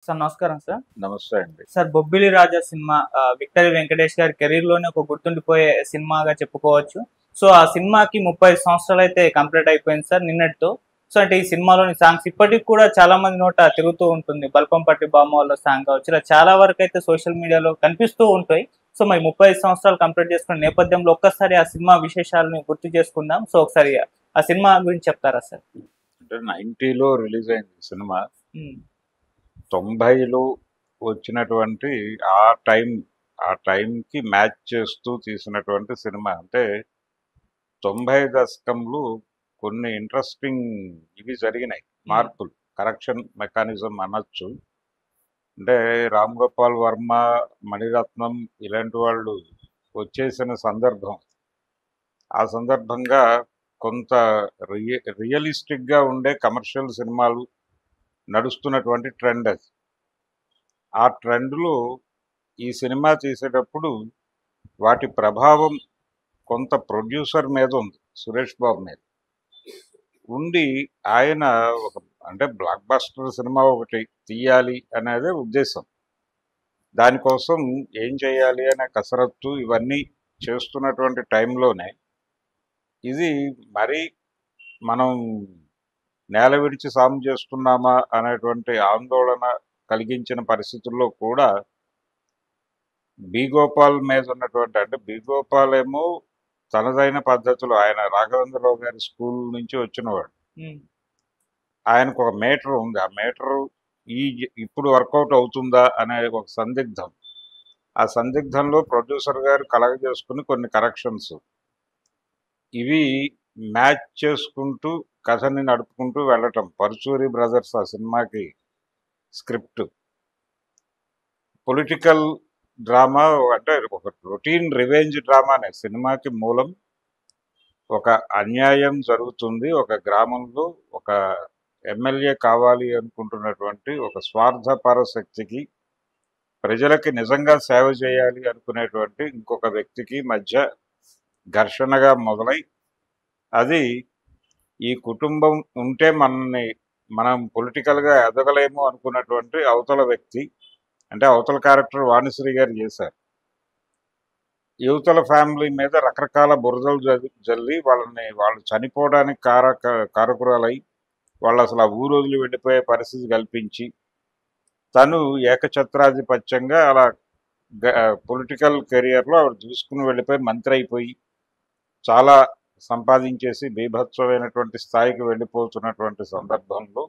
Sir నమస్కారం sir. నమస్తే అండి. సార్ 'బొబ్బిలి రాజా' సినిమా విక్టరీ వెంకటేష్ గారి కెరీర్‌లోనే ఒక గుర్తుండిపోయే సినిమాగా చెప్పుకోవచ్చు. సో, ఆ సినిమాకి 35 సంవత్సరాలైతే కంప్లీట్ అయిపోయింది సార్ నిన్నటితో. సో, అంటే ఈ సినిమాలోని సాంగ్స్ ఇప్పటికి కూడా చాలా మంది నోట తిరుగుతూ ఉంటుంది. 'బల్కంపట్టి బామ్మోళ్ళ' సాంగ్ కావచ్చు. ఇలా చాలా వరకైతే సోషల్ మీడియాలో కనిపిస్తూ ఉంటాయి. సో, మరి 35 సంవత్సరాలు కంప్లీట్ చేసుకున్న నేపథ్యంలో ఒక్కసారి ఆ సినిమా విశేషాలను గుర్తు చేసుకుందాం. సో, ఒకసారి ఆ సినిమా గురించి చెప్తారా సార్? అంటే 90లో రిలీజ్ అయింది ఈ సినిమా. హ్మ్. 90లో వచ్చినటువంటి ఆ టైం ఆ టైంకి మ్యాచ్ చేస్తూ తీసినటువంటి సినిమా. అంటే 90 దశకంలో కొన్ని ఇంట్రెస్టింగ్ ఇవి జరిగినాయి. మార్పులు, కరెక్షన్ మెకానిజం అనొచ్చు. అంటే రామ్ గోపాల్ వర్మ, మణిరత్నం ఇలాంటి వాళ్ళు వచ్చేసిన సందర్భం. ఆ సందర్భంగా కొంత రియలిస్టిక్గా ఉండే కమర్షియల్ సినిమాలు నడుస్తున్నటువంటి ట్రెండ్ అది. ఆ ట్రెండ్లో ఈ సినిమా తీసేటప్పుడు వాటి ప్రభావం కొంత ప్రొడ్యూసర్ మీద ఉంది, సురేష్ బాబు మీద ఉండి. ఆయన ఒక అంటే బ్లాక్ బస్టర్ సినిమా ఒకటి తీయాలి అనేది ఉద్దేశం. దానికోసం ఏం చేయాలి అనే కసరత్తు ఇవన్నీ చేస్తున్నటువంటి టైంలోనే ఇది మరీ మనం నేల విడిచి సాము చేస్తున్నామా అనేటువంటి ఆందోళన కలిగించిన పరిస్థితుల్లో కూడా బి గోపాల్ మీద ఉన్నటువంటి, అంటే బి గోపాల్ ఏమో తనదైన పద్ధతిలో, ఆయన రాఘవేంద్రరావు గారి స్కూల్ నుంచి వచ్చినవాడు. ఆయనకు ఒక మీటర్ ఉంది. ఆ మీటర్ ఇప్పుడు వర్కౌట్ అవుతుందా అనే ఒక సందిగ్ధం. ఆ సందిగ్ధంలో ప్రొడ్యూసర్ గారు కలగజేసుకుని కొన్ని కరెక్షన్స్ ఇవి మ్యాచ్ చేసుకుంటూ కథని నడుపుకుంటూ వెళ్ళటం. పరుచూరి బ్రదర్స్ ఆ సినిమాకి స్క్రిప్ట్. పొలిటికల్ డ్రామా, అంటే ఒక రొటీన్ రివెంజ్ డ్రామానే సినిమాకి మూలం. ఒక అన్యాయం జరుగుతుంది ఒక గ్రామంలో, ఒక ఎమ్మెల్యే కావాలి అనుకుంటున్నటువంటి ఒక స్వార్థపర శక్తికి, ప్రజలకి నిజంగా సేవ చేయాలి అనుకునేటువంటి ఇంకొక వ్యక్తికి మధ్య ఘర్షణగా మొదలై, అది ఈ కుటుంబం ఉంటే మనం పొలిటికల్గా ఎదగలేము అనుకున్నటువంటి అవతల వ్యక్తి, అంటే అవతల క్యారెక్టర్ వాణిశ్రీ గారు చేశారు, యువతల ఫ్యామిలీ మీద రకరకాల బురదలు జల్లి వాళ్ళు చనిపోవడానికి కారకురాలై వాళ్ళు అసలు ఆ ఊరు వదిలి వెళ్ళిపోయే పరిస్థితి కల్పించి, తను ఏకఛత్రాధిపత్యంగా అలా పొలిటికల్ కెరియర్లో ఆవిడ చూసుకుని వెళ్ళిపోయి మంత్రి అయిపోయి చాలా సంపాదించేసి బీభత్సమైనటువంటి స్థాయికి వెళ్ళిపోతున్నటువంటి సందర్భంలో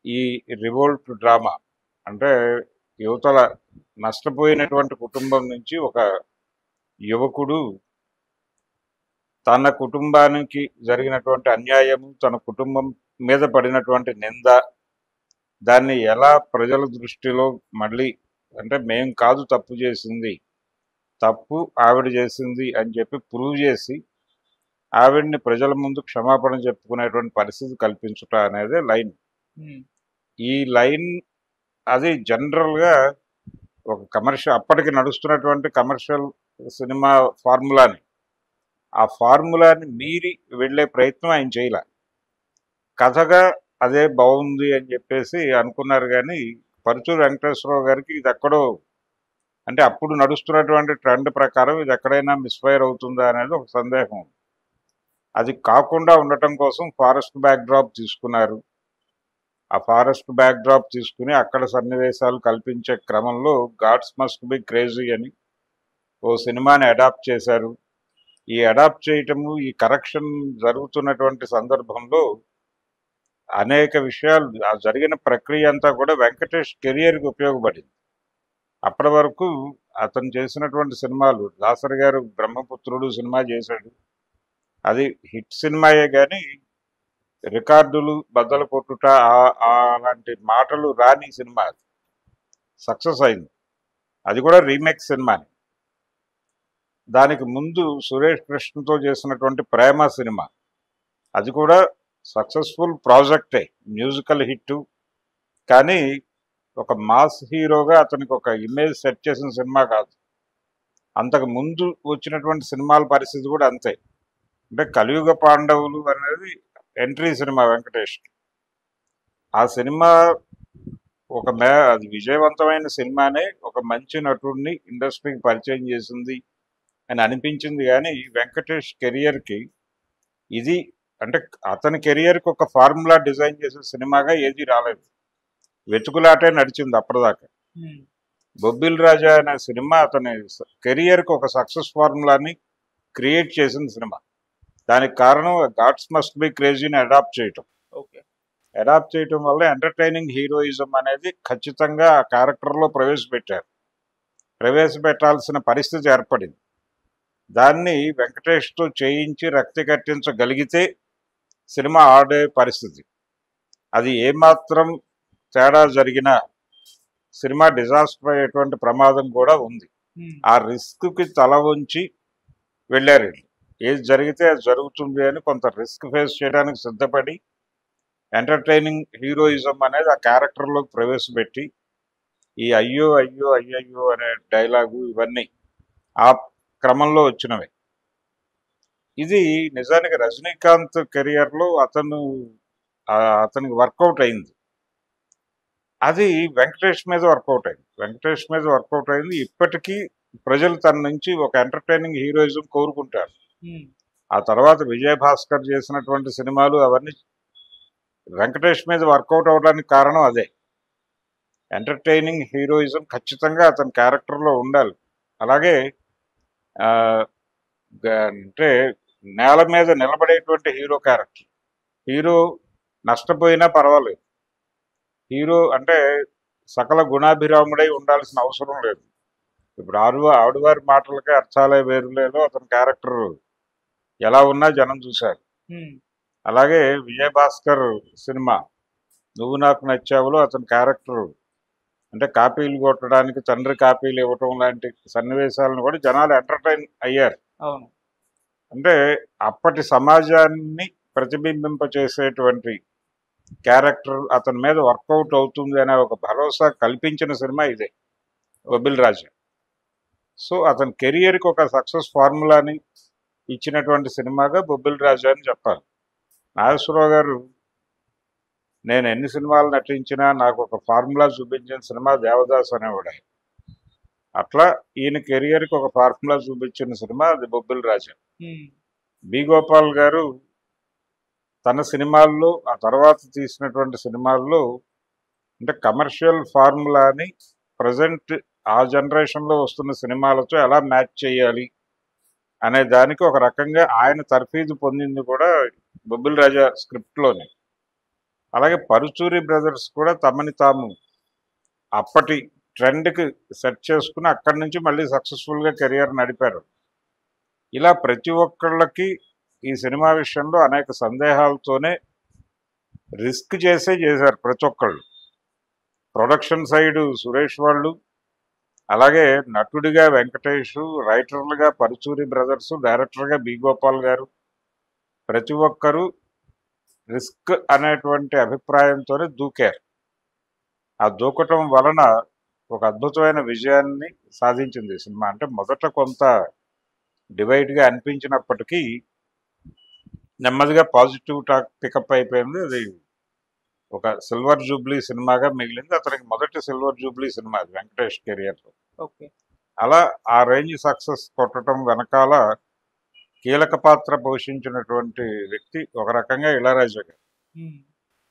ఈ రివోల్ట్ డ్రామా, అంటే యువతల నష్టపోయినటువంటి కుటుంబం నుంచి ఒక యువకుడు తన కుటుంబానికి జరిగినటువంటి అన్యాయము, తన కుటుంబం మీద పడినటువంటి నింద, దాన్ని ఎలా ప్రజల దృష్టిలో మళ్ళీ, అంటే మేం కాదు తప్పు చేసింది, తప్పు ఆవిడ చేసింది అని చెప్పి ప్రూవ్ చేసి ఆవిడ్ని ప్రజల ముందు క్షమాపణ చెప్పుకునేటువంటి పరిస్థితి కల్పించుట అనేది లైన్. ఈ లైన్ అది జనరల్గా ఒక కమర్షియల్, అప్పటికి నడుస్తున్నటువంటి కమర్షియల్ సినిమా ఫార్ములాని, ఆ ఫార్ములాని మీరి వెళ్ళే ప్రయత్నం ఆయన చేయలే. కథగా అదే బాగుంది అని చెప్పేసి అనుకున్నారు. కానీ పరుచూరి వెంకటేశ్వరరావు గారికి ఇది ఎక్కడో, అంటే అప్పుడు నడుస్తున్నటువంటి ట్రెండ్ ప్రకారం ఇది ఎక్కడైనా మిస్ఫైర్ అవుతుందా అనేది ఒక సందేహం. అది కాకుండా ఉండటం కోసం ఫారెస్ట్ బ్యాక్ డ్రాప్ తీసుకున్నారు. ఆ ఫారెస్ట్ బ్యాక్ డ్రాప్ తీసుకుని అక్కడ సన్నివేశాలు కల్పించే క్రమంలో గాడ్స్ మస్ట్ బి క్రేజీ అని ఓ సినిమాని అడాప్ట్ చేశారు. ఈ అడాప్ట్ చేయటము, ఈ కరెక్షన్ జరుగుతున్నటువంటి సందర్భంలో అనేక విషయాలు, ఆ జరిగిన ప్రక్రియ అంతా కూడా వెంకటేష్ కెరియర్కి ఉపయోగపడింది. అప్పటి వరకు అతను చేసినటువంటి సినిమాలు, దాసరి గారు బ్రహ్మపుత్రుడు సినిమా చేశాడు, అది హిట్ సినిమాయే, కానీ రికార్డులు బద్దలు కొట్టుట అలాంటి మాటలు రాని సినిమా. అది సక్సెస్ అయింది, అది కూడా రీమేక్ సినిమాని. దానికి ముందు సురేష్ కృష్ణతో చేసినటువంటి ప్రేమ సినిమా, అది కూడా సక్సెస్ఫుల్ ప్రాజెక్టే, మ్యూజికల్ హిట్. కానీ ఒక మాస్ హీరోగా అతనికి ఒక ఇమేజ్ సెట్ చేసిన సినిమా కాదు. అంతకు ముందు వచ్చినటువంటి సినిమాల పరిస్థితి కూడా అంతే. అంటే కలియుగ పాండవులు అనేది ఎంట్రీ సినిమా వెంకటేష్కి. ఆ సినిమా అది విజయవంతమైన సినిమానే, ఒక మంచి నటుడిని ఇండస్ట్రీకి పరిచయం చేసింది అని అనిపించింది. కానీ వెంకటేష్ కెరియర్కి ఇది, అంటే అతని కెరియర్కి ఒక ఫార్ములా డిజైన్ చేసే సినిమాగా ఏది రాలేదు. వెతుకులాటే నడిచింది అప్పటిదాకా. బొబ్బిల్ రాజా అనే సినిమా అతని కెరియర్కి ఒక సక్సెస్ ఫార్ములాని క్రియేట్ చేసిన సినిమా. దానికి కారణం గాడ్స్ మస్ట్ బి క్రేజీని అడాప్ట్ చేయటం వల్ల ఎంటర్టైనింగ్ హీరోయిజం అనేది ఖచ్చితంగా ఆ క్యారెక్టర్లో ప్రవేశపెట్టాల్సిన పరిస్థితి ఏర్పడింది. దాన్ని వెంకటేష్తో చేయించి రక్తి కట్టించగలిగితే సినిమా ఆడే పరిస్థితి. అది ఏమాత్రం తేడా జరిగినా సినిమా డిజాస్టర్ అయ్యేటువంటి ప్రమాదం కూడా ఉంది. ఆ రిస్క్కి తల ఉంచి వెళ్ళారు. ఏది జరిగితే అది జరుగుతుంది అని కొంత రిస్క్ ఫేస్ చేయడానికి సిద్ధపడి ఎంటర్టైనింగ్ హీరోయిజం అనేది ఆ క్యారెక్టర్లోకి ప్రవేశపెట్టి ఈ అయ్యో అయ్యో అయ్యయ్యో అనే డైలాగు ఇవన్నీ ఆ క్రమంలో వచ్చినవి. ఇది నిజానికి రజనీకాంత్ కెరియర్లో అతనికి వర్కౌట్ అయింది. అది వెంకటేష్ మీద వర్కౌట్ అయింది. ఇప్పటికీ ప్రజలు తన నుంచి ఒక ఎంటర్టైనింగ్ హీరోయిజం కోరుకుంటారు. ఆ తర్వాత విజయభాస్కర్ చేసినటువంటి సినిమాలు అవన్నీ వెంకటేష్ మీద వర్కౌట్ అవడానికి కారణం అదే. ఎంటర్టైనింగ్ హీరోయిజం ఖచ్చితంగా అతని క్యారెక్టర్లో ఉండాలి. అలాగే అంటే నేల మీద నిలబడేటువంటి హీరో క్యారెక్టర్. హీరో నష్టపోయినా పర్వాలేదు, హీరో అంటే సకల గుణాభిరాముడై ఉండాల్సిన అవసరం లేదు. ఇప్పుడు ఆడువారి మాటలకే అర్థాలే వేరులేదో అతని క్యారెక్టర్ ఎలా ఉన్నా జనం చూశారు. అలాగే విజయభాస్కర్ సినిమా నువ్వు నాకు నచ్చావులో అతని క్యారెక్టర్ అంటే కాపీలు కొట్టడానికి తండ్రి కాపీలు ఇవ్వటం లాంటి సన్నివేశాలను కూడా జనాలు ఎంటర్టైన్ అయ్యారు. అంటే అప్పటి సమాజాన్ని ప్రతిబింబింపచేసేటువంటి క్యారెక్టర్ అతని మీద వర్కౌట్ అవుతుంది అనే ఒక భరోసా కల్పించిన సినిమా ఇదే బొబ్బిల్ రాజా. సో అతని కెరియర్కి ఒక సక్సెస్ ఫార్ములాని ఇచ్చినటువంటి సినిమాగా బొబ్బిల్ రాజా అని చెప్పాలి. నాగేశ్వరరావు గారు నేను ఎన్ని సినిమాలు నటించినా నాకు ఒక ఫార్ములా చూపించిన సినిమా దేవదాస్ అనేవాడు. అట్లా ఈయన కెరియర్కి ఒక ఫార్ములా చూపించిన సినిమా అది బొబ్బిల్ రాజా. బి గోపాల్ గారు తన సినిమాల్లో ఆ తర్వాత తీసినటువంటి సినిమాల్లో అంటే కమర్షియల్ ఫార్ములాని ప్రజెంట్ ఆ జనరేషన్లో వస్తున్న సినిమాలతో ఎలా మ్యాచ్ చేయాలి అనే దానికి ఒక రకంగా ఆయన తర్ఫీదు పొందింది కూడా బొబ్బిల్ రాజా స్క్రిప్ట్లోనే. అలాగే పరుచూరి బ్రదర్స్ కూడా తమని తాము అప్పటి ట్రెండ్కి సెట్ చేసుకుని అక్కడి నుంచి మళ్ళీ సక్సెస్ఫుల్గా కెరియర్ నడిపారు. ఇలా ప్రతి ఒక్కళ్ళకి ఈ సినిమా విషయంలో అనేక సందేహాలతోనే రిస్క్ చేశారు ప్రతి ఒక్కళ్ళు. ప్రొడక్షన్ సైడ్ సురేష్ వాళ్ళు, అలాగే నటుడిగా వెంకటేష్, రైటర్లుగా పరుచూరి బ్రదర్స్, డైరెక్టర్గా బి గోపాల్ గారు, ప్రతి ఒక్కరూ రిస్క్ అనేటువంటి అభిప్రాయంతోనే దూకారు. ఆ దూకటం వలన ఒక అద్భుతమైన విజయాన్ని సాధించింది సినిమా. అంటే మొదట కొంత డివైడ్గా అనిపించినప్పటికీ నెమ్మదిగా పాజిటివ్ టాక్ పికప్ అయిపోయింది. అది ఒక సిల్వర్ జూబ్లీ సినిమాగా మిగిలింది. అతనికి మొదటి సిల్వర్ జూబ్లీ సినిమా అది వెంకటేష్ కెరియర్లో. అలా ఆ రేంజ్ సక్సెస్ కొట్టడం వెనకాల కీలక పాత్ర పోషించినటువంటి వ్యక్తి ఒక రకంగా ఇళయరాజా గారు.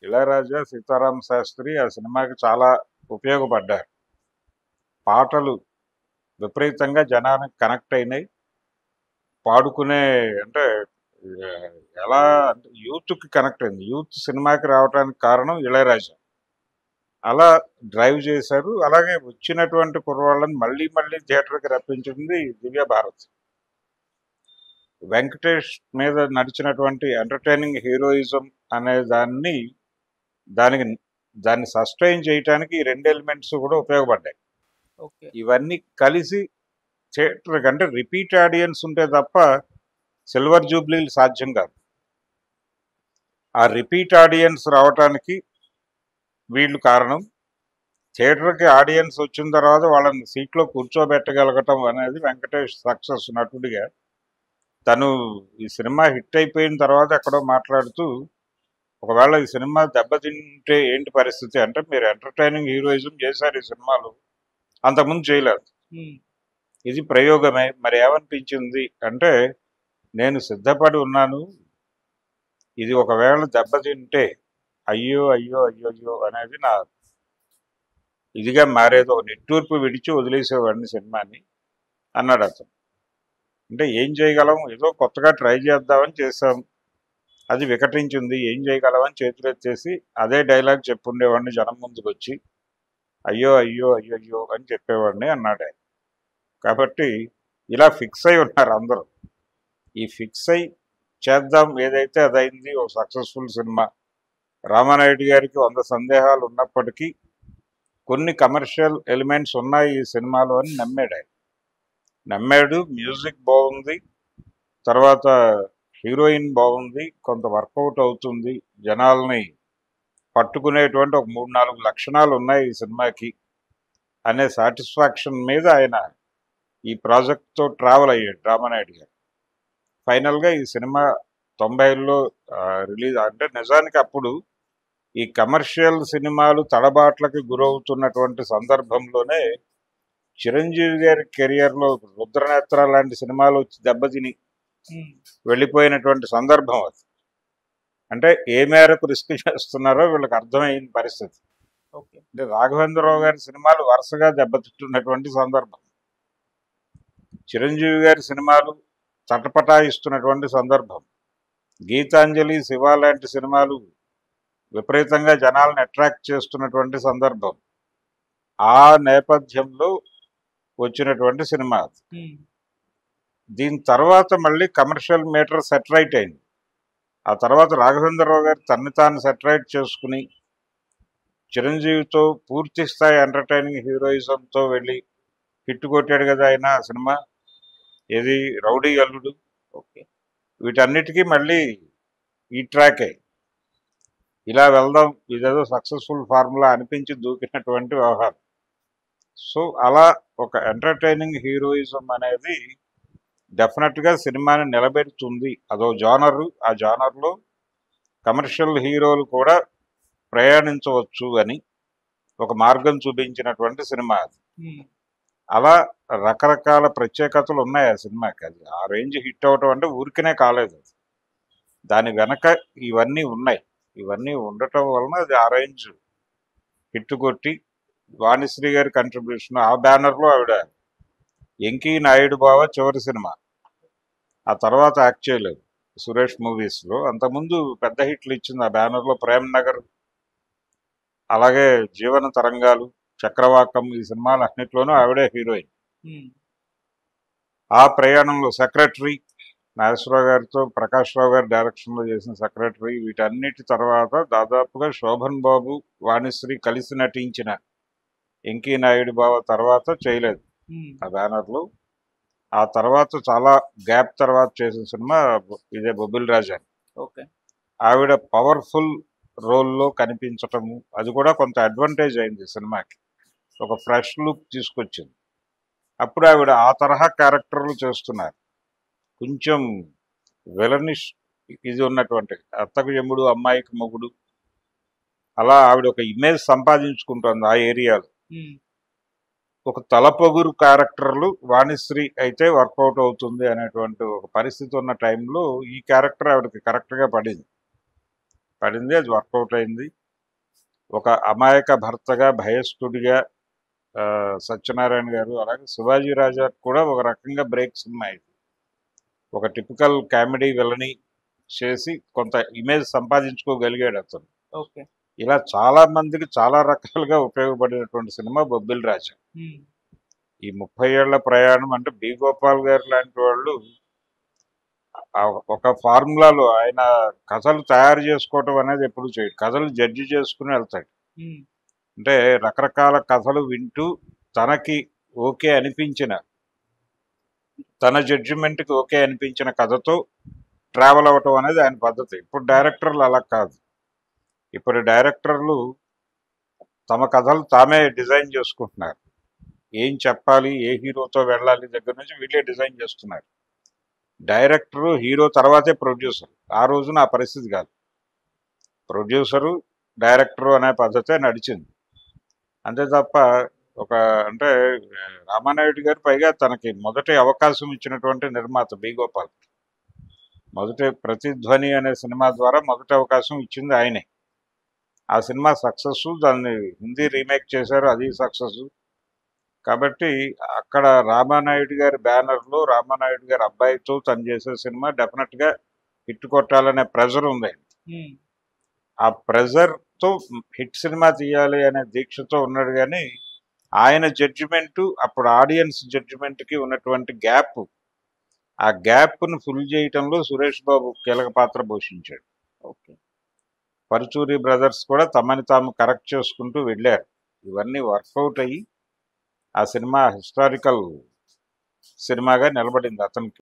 ఇళయరాజా, సీతారామ శాస్త్రి ఆ సినిమాకి చాలా ఉపయోగపడ్డారు. పాటలు విపరీతంగా జనానికి కనెక్ట్ అయినాయి. పాడుకునే అంటే ఎలా అంటే యూత్కి కనెక్ట్ అయింది. యూత్ సినిమాకి రావడానికి కారణం ఇళయరాజా. అలా డ్రైవ్ చేశారు. అలాగే వచ్చినటువంటి కుర్రవాళ్ళని మళ్ళీ మళ్ళీ థియేటర్కి రప్పించింది దివ్య భారతి. వెంకటేష్ మీద నడిచినటువంటి ఎంటర్టైనింగ్ హీరోయిజం అనే దాన్ని సస్టైన్ చేయడానికి ఈ రెండు ఎలిమెంట్స్ కూడా ఉపయోగపడ్డాయి. ఇవన్నీ కలిసి థియేటర్ అంటే రిపీట్ ఆడియన్స్ ఉంటే తప్ప సిల్వర్ జూబ్లీలు సాధ్యం కాదు. ఆ రిపీట్ ఆడియన్స్ రావటానికి వీళ్ళు కారణం. థియేటర్కి ఆడియన్స్ వచ్చిన తర్వాత వాళ్ళని సీట్లో కూర్చోబెట్టగలగటం అనేది వెంకటేష్ సక్సెస్. నటుడిగా తను ఈ సినిమా హిట్ అయిపోయిన తర్వాత ఎక్కడో మాట్లాడుతూ ఒకవేళ ఈ సినిమా దెబ్బతింటే ఏంటి పరిస్థితి అంటే, మీరు ఎంటర్టైనింగ్ హీరోయిజం చేశారు ఈ సినిమాలో, అంతకుముందు చేయలేదు. ఇది ప్రయోగమే. మరి ఏమనిపించింది అంటే, నేను సిద్ధపడి ఉన్నాను, ఇది ఒకవేళ దెబ్బతింటే అయ్యో అయ్యో అయ్యో అయ్యో అనేది నా ఇదిగా మారేది, ఒక నిట్టూర్పు విడిచి వదిలేసేవాడిని సినిమాని అన్నాడు అతను. అంటే ఏం చేయగలం, ఏదో కొత్తగా ట్రై చేద్దామని చేసాం, అది వికటించింది, ఏం చేయగలమని చేతులెత్తేసి అదే డైలాగ్ చెప్పుండేవాడిని జనం ముందుకు వచ్చి, అయ్యో అయ్యో అయ్యో అయ్యో అని చెప్పేవాడిని అన్నాడు ఆయన. కాబట్టి ఇలా ఫిక్స్ అయి ఉన్నారు అందరూ. ఈ ఫిక్స్ అయి చేద్దాం ఏదైతే అదైంది, ఒక సక్సెస్ఫుల్ సినిమా. రామానాయుడు గారికి 100 సందేహాలు ఉన్నప్పటికీ కొన్ని కమర్షియల్ ఎలిమెంట్స్ ఉన్నాయి ఈ సినిమాలో అని నమ్మాడు ఆయన. నమ్మాడు. మ్యూజిక్ బాగుంది, తర్వాత హీరోయిన్ బాగుంది, కొంత వర్కౌట్ అవుతుంది, జనాల్ని పట్టుకునేటువంటి ఒక 3-4 లక్షణాలు ఉన్నాయి ఈ సినిమాకి అనే సాటిస్ఫాక్షన్ మీద ఆయన ఈ ప్రాజెక్ట్తో ట్రావెల్ అయ్యాడు రామానాయుడు గారు. ఫైనల్గా ఈ సినిమా 90ల్లో రిలీజ్. అంటే నిజానికి అప్పుడు ఈ కమర్షియల్ సినిమాలు తడబాట్లకి గురవుతున్నటువంటి సందర్భంలోనే చిరంజీవి గారి కెరియర్లో రుద్రనేత్ర లాంటి సినిమాలు వచ్చి దెబ్బతిని వెళ్ళిపోయినటువంటి సందర్భం అది. అంటే ఏ మేరకు రిస్క్ చేస్తున్నారో వీళ్ళకి అర్థమైన పరిస్థితి. అంటే రాఘవేంద్రరావు గారి సినిమాలు వరుసగా దెబ్బతింటున్నటువంటి సందర్భం, చిరంజీవి గారి సినిమాలు తటపటాయిస్తున్నటువంటి సందర్భం, గీతాంజలి, శివ లాంటి సినిమాలు విపరీతంగా జనాలను అట్రాక్ట్ చేస్తున్నటువంటి సందర్భం. ఆ నేపథ్యంలో వచ్చినటువంటి సినిమా. దీని తర్వాత మళ్ళీ కమర్షియల్ మీటర్ సెటరైట్ అయింది. ఆ తర్వాత రాఘవేంద్రరావు గారు తన్ని తాను సెటరైట్ చేసుకుని చిరంజీవితో పూర్తి స్థాయి ఎంటర్టైనింగ్ హీరోయిజంతో వెళ్ళి హిట్ కొట్టాడు కదా ఆయన సినిమా, ఏది రౌడీ అల్లుడు. వీటన్నిటికీ మళ్ళీ ఈ ట్రాకే, ఇలా వెళ్దాం, ఇదేదో సక్సెస్ఫుల్ ఫార్ములా అనిపించి దూకినటువంటి వ్యవహారం. సో అలా ఒక ఎంటర్టైనింగ్ హీరోయిజం అనేది డెఫినెట్గా సినిమాని నిలబెడుతుంది. అదో జానరు, ఆ జానర్లో కమర్షియల్ హీరోలు కూడా ప్రయాణించవచ్చు అని ఒక మార్గం చూపించినటువంటి సినిమా అది. అలా రకరకాల ప్రత్యేకతలు ఉన్నాయి ఆ సినిమాకి. అది ఆ రేంజ్ హిట్ అవటం అంటే ఊరికనే కాలేదు, అది దాని వెనక ఇవన్నీ ఉన్నాయి. ఇవన్నీ ఉండటం వలన అది ఆ రేంజ్ హిట్ కొట్టి, వాణిశ్రీ గారి కంట్రిబ్యూషన్, ఆ బ్యానర్లో ఆవిడ ఎంకీ నాయుడు బావ చివరి సినిమా, ఆ తర్వాత యాక్ట్ చేయలేదు సురేష్ మూవీస్లో. అంతకుముందు పెద్ద హిట్లు ఇచ్చింది ఆ బ్యానర్లో, ప్రేమ్ నగర్, అలాగే జీవన తరంగాలు, చక్రవాకం, ఈ సినిమాలు అన్నిట్లోనూ ఆవిడే హీరోయిన్. ఆ ప్రయాణంలో సెక్రటరీ, నాగేశ్వరరావు గారితో ప్రకాష్ రావు గారి డైరెక్షన్లో చేసిన సెక్రటరీ, వీటన్నిటి తర్వాత దాదాపుగా శోభన్ బాబు, వాణిశ్రీ కలిసి నటించిన ఎంకీ నాయుడు బావ తర్వాత చేయలేదు ఆ బ్యానర్లో. ఆ తర్వాత చాలా గ్యాప్ తర్వాత చేసిన సినిమా ఇదే బొబ్బిల్ రాజా. ఆవిడ పవర్ఫుల్ రోల్లో కనిపించటము, అది కూడా కొంత అడ్వాంటేజ్ అయింది సినిమాకి, ఒక ఫ్రెష్ లుక్ తీసుకొచ్చింది. అప్పుడు ఆవిడ ఆ తరహా క్యారెక్టర్లు చేస్తున్నారు, కొంచెం విలనిష్ ఇది ఉన్నటువంటి, అత్తకు యముడు అమ్మాయికి మొగుడు, అలా ఆవిడ ఒక ఇమేజ్ సంపాదించుకుంటుంది ఆ ఏరియాలో. ఒక తలపొగురు క్యారెక్టర్లు వాణిశ్రీ అయితే వర్కౌట్ అవుతుంది అనేటువంటి ఒక పరిస్థితి ఉన్న టైంలో ఈ క్యారెక్టర్ ఆవిడకి కరెక్ట్గా పడింది, అది వర్కౌట్ అయింది. ఒక అమాయక భర్తగా, భయస్థుడిగా సత్యనారాయణ గారు, అలాగే శివాజీ రాజా కూడా ఒక రకంగా బ్రేక్ సినిమా ఇది. ఒక టిపికల్ కామెడీ విలని చేసి కొంత ఇమేజ్ సంపాదించుకోగలిగాడు అతను. ఇలా చాలా మందికి చాలా రకాలుగా ఉపయోగపడినటువంటి సినిమా బొబ్బిల్ రాజా. ఈ 30 ఏళ్ల ప్రయాణం అంటే బి గోపాల్ గారు లాంటి వాళ్ళు ఒక ఫార్ములాలో ఆయన కథలు తయారు చేసుకోవటం అనేది ఎప్పుడు చేయడు, కథలు జడ్జి చేసుకుని వెళ్తాడు. అంటే రకరకాల కథలు వింటూ తనకి ఓకే అనిపించిన, తన జడ్జిమెంట్కి ఓకే అనిపించిన కథతో ట్రావెల్ అవ్వటం అనేది ఆయన పద్ధతి. ఇప్పుడు డైరెక్టర్లు అలా కాదు. ఇప్పుడు డైరెక్టర్లు తమ కథలు తామే డిజైన్ చేసుకుంటున్నారు, ఏం చెప్పాలి, ఏ హీరోతో వెళ్ళాలి దగ్గర నుంచి వీళ్ళే డిజైన్ చేస్తున్నారు. డైరెక్టరు హీరో తర్వాతే ప్రొడ్యూసర్. ఆ రోజున ఆ పరిస్థితి కాదు. ప్రొడ్యూసరు డైరెక్టరు అనే పద్ధతే నడిచింది. అంతే తప్ప ఒక అంటే రామానాయుడు గారు పైగా తనకి మొదటి అవకాశం ఇచ్చినటువంటి నిర్మాత బి గోపాల్. మొదటి ప్రతిధ్వని అనే సినిమా ద్వారా మొదటి అవకాశం ఇచ్చింది ఆయనే. ఆ సినిమా సక్సెస్, దాన్ని హిందీ రీమేక్ చేశారు, అది సక్సెస్. కాబట్టి అక్కడ రామానాయుడు గారి బ్యానర్లో రామానాయుడు గారి అబ్బాయితో తను చేసే సినిమా డెఫినెట్గా హిట్ కొట్టాలనే ప్రెజర్ ఉంది. ఉమ్, ఆ ప్రెజర్తో హిట్ సినిమా తీయాలి అనే దీక్షతో ఉన్నాడు. కానీ ఆయన జడ్జిమెంటు, అప్పుడు ఆడియన్స్ జడ్జిమెంట్కి ఉన్నటువంటి గ్యాప్, ఆ గ్యాప్ను ఫుల్ చేయటంలో సురేష్ బాబు కీలక పాత్ర పోషించాడు. ఓకే. పరుచూరి బ్రదర్స్ కూడా తమని తాము కరెక్ట్ చేసుకుంటూ వెళ్ళారు. ఇవన్నీ వర్కౌట్ అయ్యి ఆ సినిమా హిస్టారికల్ సినిమాగా నిలబడింది అతనికి.